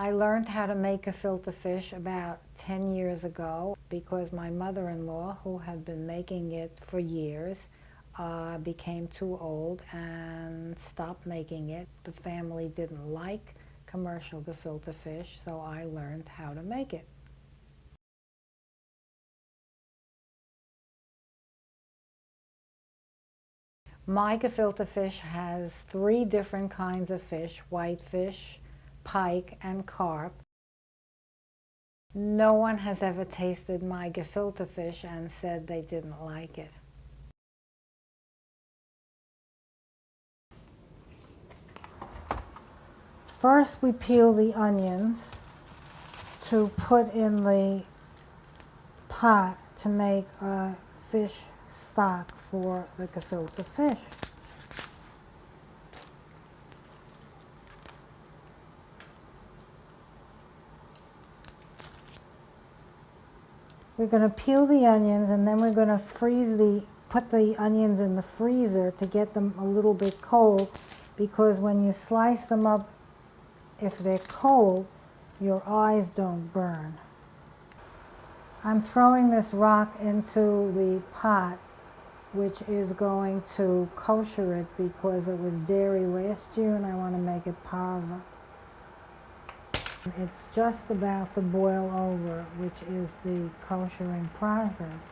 I learned how to make gefilte fish about 10 years ago because my mother-in-law, who had been making it for years, became too old and stopped making it. The family didn't like commercial gefilte fish, so I learned how to make it. My gefilte fish has 3 different kinds of fish: whitefish, pike, and carp. No one has ever tasted my gefilte fish and said they didn't like it. First, we peel the onions to put in the pot to make a fish stock for the gefilte fish. We're going to peel the onions, and then we're going to put the onions in the freezer to get them a little bit cold, because when you slice them up, if they're cold, your eyes don't burn. I'm throwing this rock into the pot, which is going to kosher it because it was dairy last year and I want to make it parva. It's just about to boil over, which is the koshering process.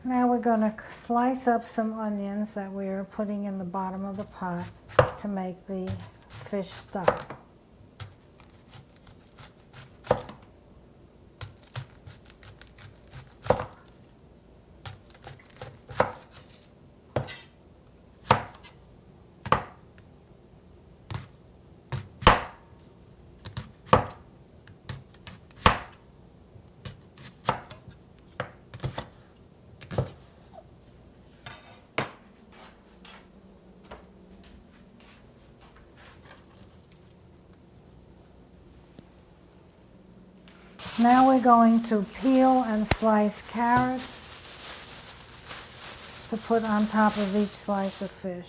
Now we're going to slice up some onions that we're putting in the bottom of the pot to make the fish stock. Now we're going to peel and slice carrots to put on top of each slice of fish.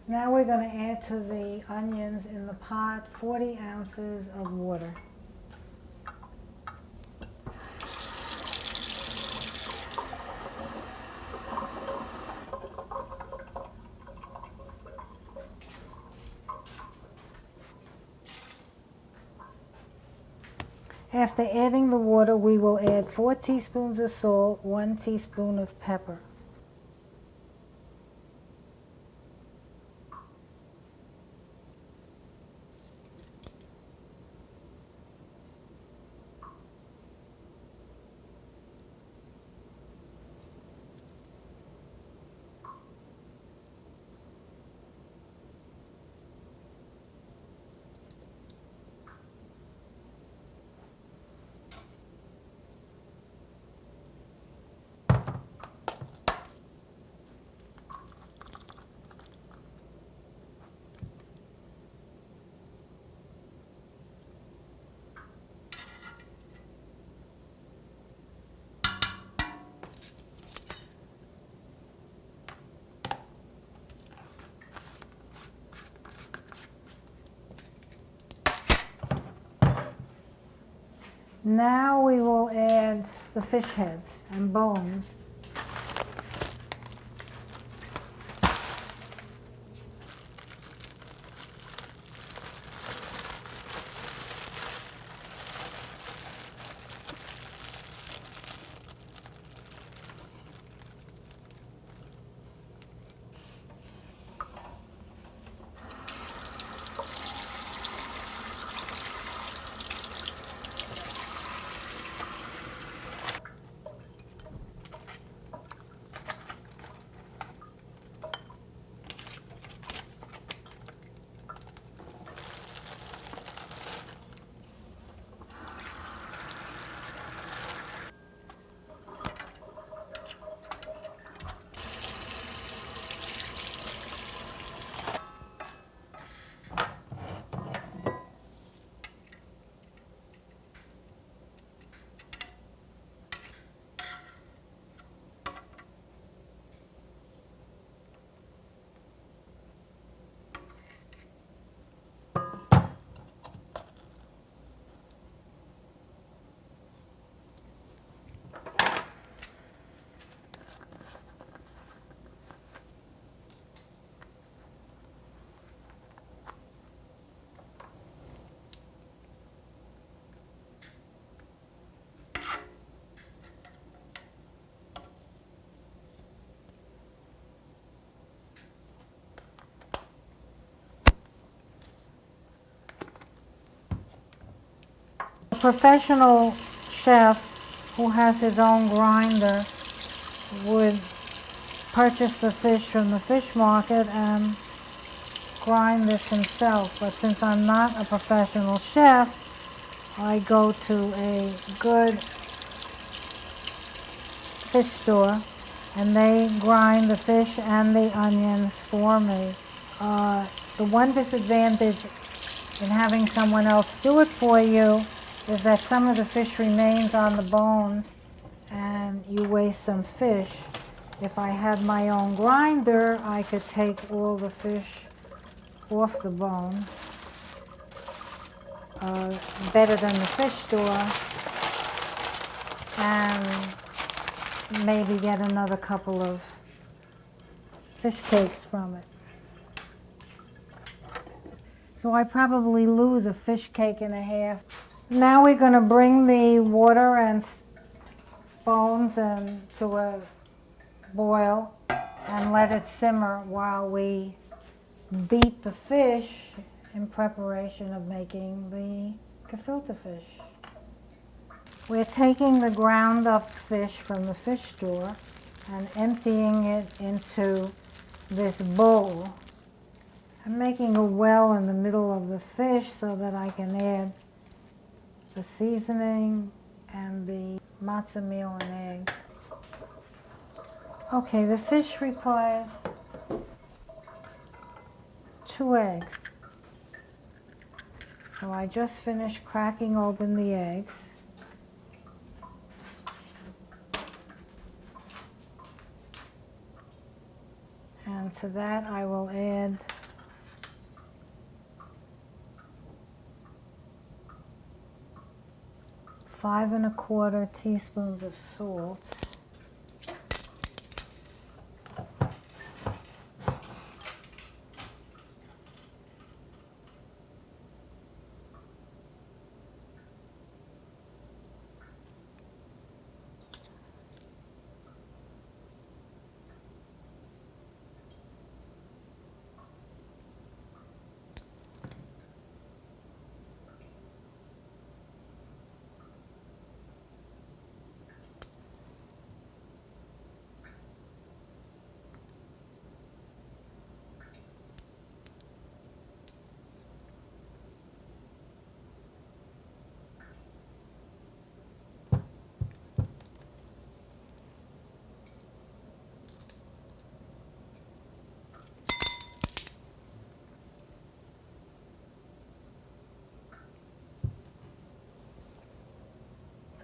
Now we're going to add to the onions in the pot 40 ounces of water. After adding the water, we will add 4 teaspoons of salt, 1 teaspoon of pepper. Now we will add the fish heads and bones. professional chef who has his own grinder would purchase the fish from the fish market and grind this himself. But since I'm not a professional chef, I go to a good fish store and they grind the fish and the onions for me. The one disadvantage in having someone else do it for you is that some of the fish remains on the bones and you waste some fish. If I had my own grinder, I could take all the fish off the bone, better than the fish store, and maybe get another couple of fish cakes from it. So I probably lose a fish cake and a half. Now we're going to bring the water and bones to a boil and let it simmer while we beat the fish in preparation of making the gefilte fish. We're taking the ground up fish from the fish store and emptying it into this bowl. I'm making a well in the middle of the fish so that I can add the seasoning and the matzo meal and egg. Okay, the fish requires 2 eggs. So I just finished cracking open the eggs. And to that I will add five and a quarter teaspoons of salt.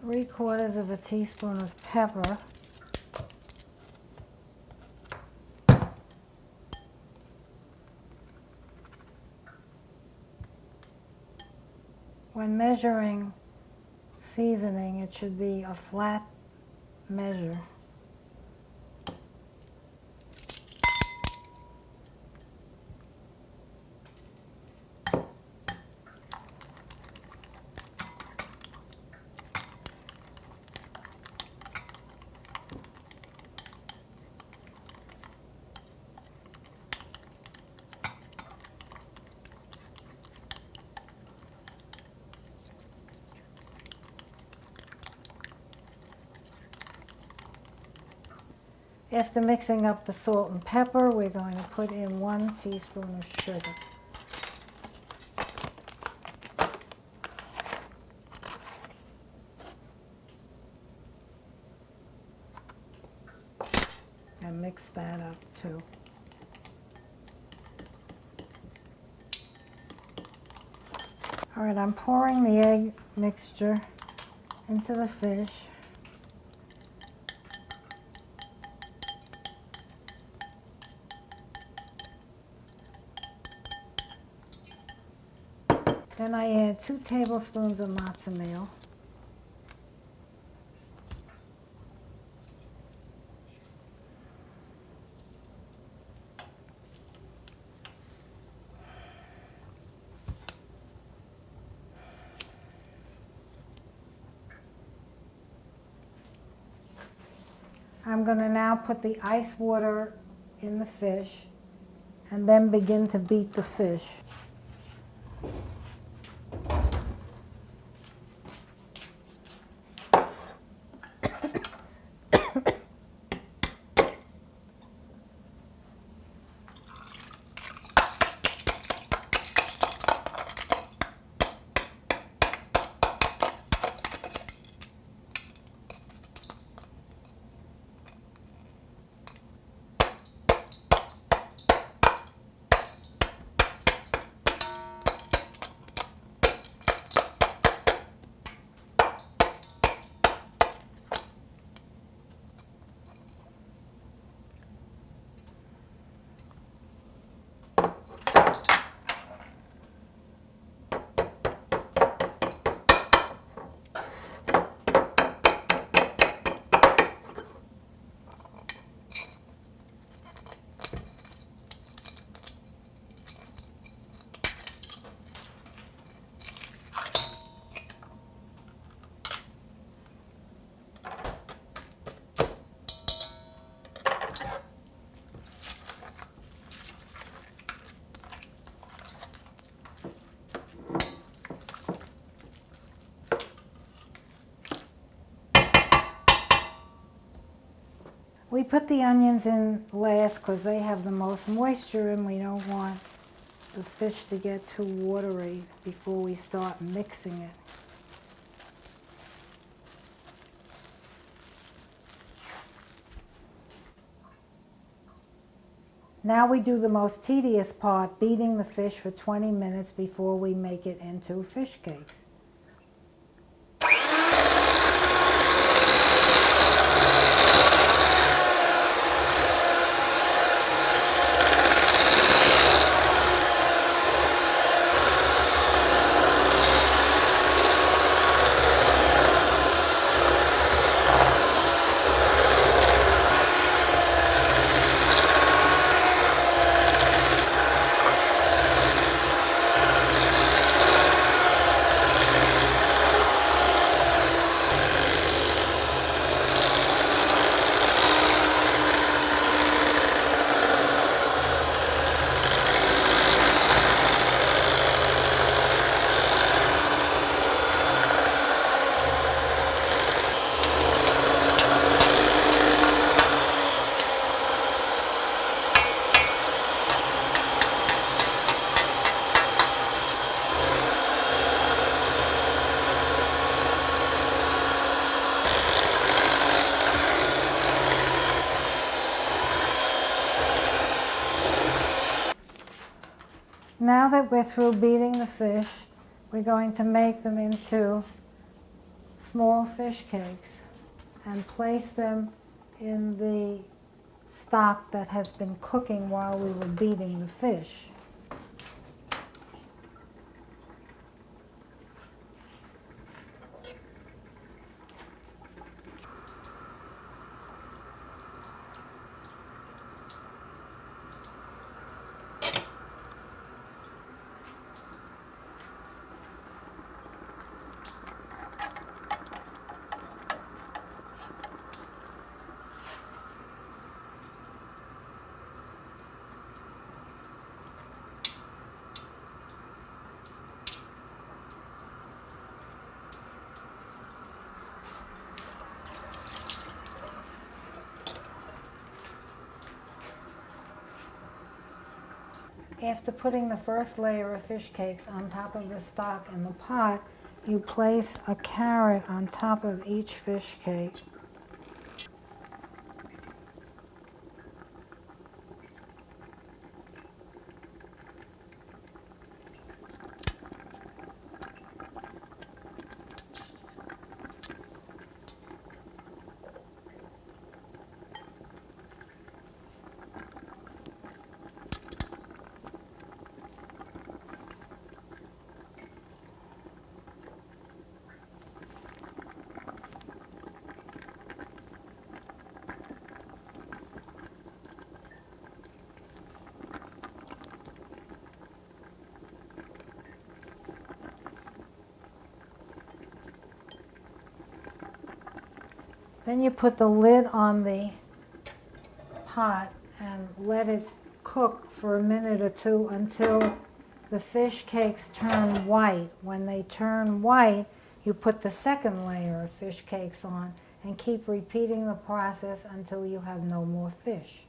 Three-quarters of a teaspoon of pepper. When measuring seasoning, it should be a flat measure. After mixing up the salt and pepper, we're going to put in 1 teaspoon of sugar. And mix that up too. All right, I'm pouring the egg mixture into the fish. Then I add 2 tablespoons of matzo meal. I'm going to now put the ice water in the fish and then begin to beat the fish. put the onions in last because they have the most moisture and we don't want the fish to get too watery before we start mixing it. Now we do the most tedious part, beating the fish for 20 minutes before we make it into fish cakes. Now that we're through beating the fish, we're going to make them into small fish cakes and place them in the stock that has been cooking while we were beating the fish. After putting the first layer of fish cakes on top of the stock in the pot, you place a carrot on top of each fish cake. Then you put the lid on the pot and let it cook for a minute or two until the fish cakes turn white. When they turn white, you put the second layer of fish cakes on and keep repeating the process until you have no more fish.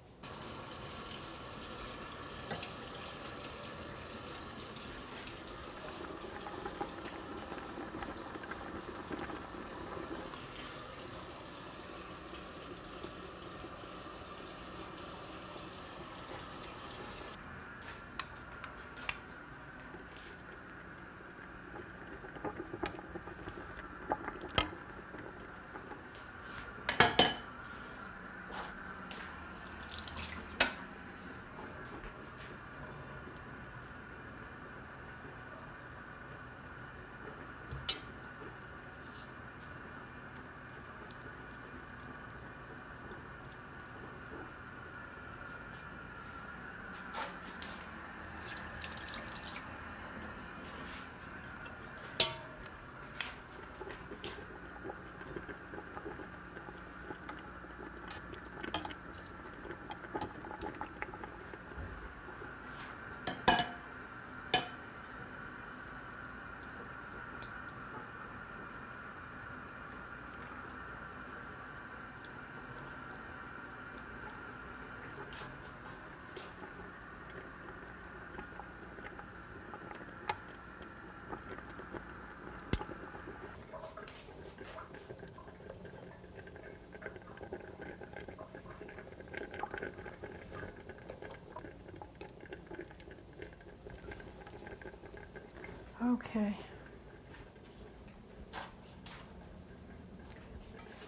Okay.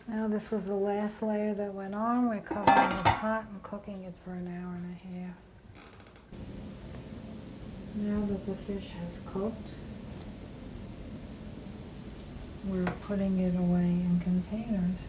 Now this was the last layer that went on. We're covering the pot and cooking it for an hour and a half. Now that the fish has cooked, we're putting it away in containers.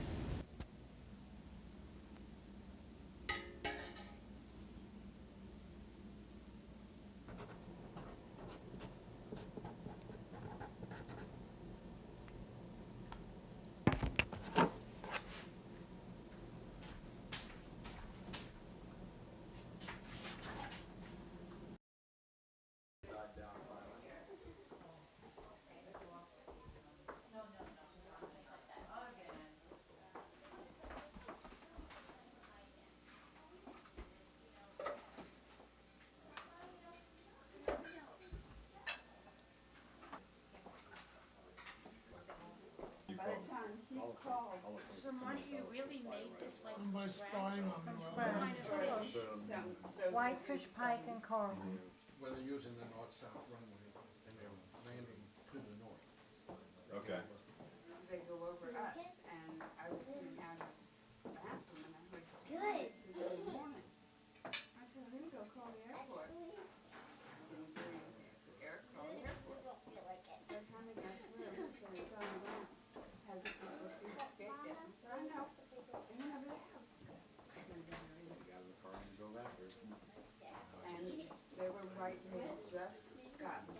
By the time he called, So Marcia, you really made this like Somebody spying on me while scratch. I'm those Whitefish, pike, and coral. Where they're using the north-south runways and they're landing to the north. Okay. they go over us, and I was coming out of the bathroom, and I heard Good. it's in the morning. I said, I'm gonna go call the airport. I didn't do the airport. You don't feel like it. By the time I got through, I said, it's on the ground. Has it been supposed to escape yet? I said, I know. In another house. Got in the car and drove after. And they were right, they had just gotten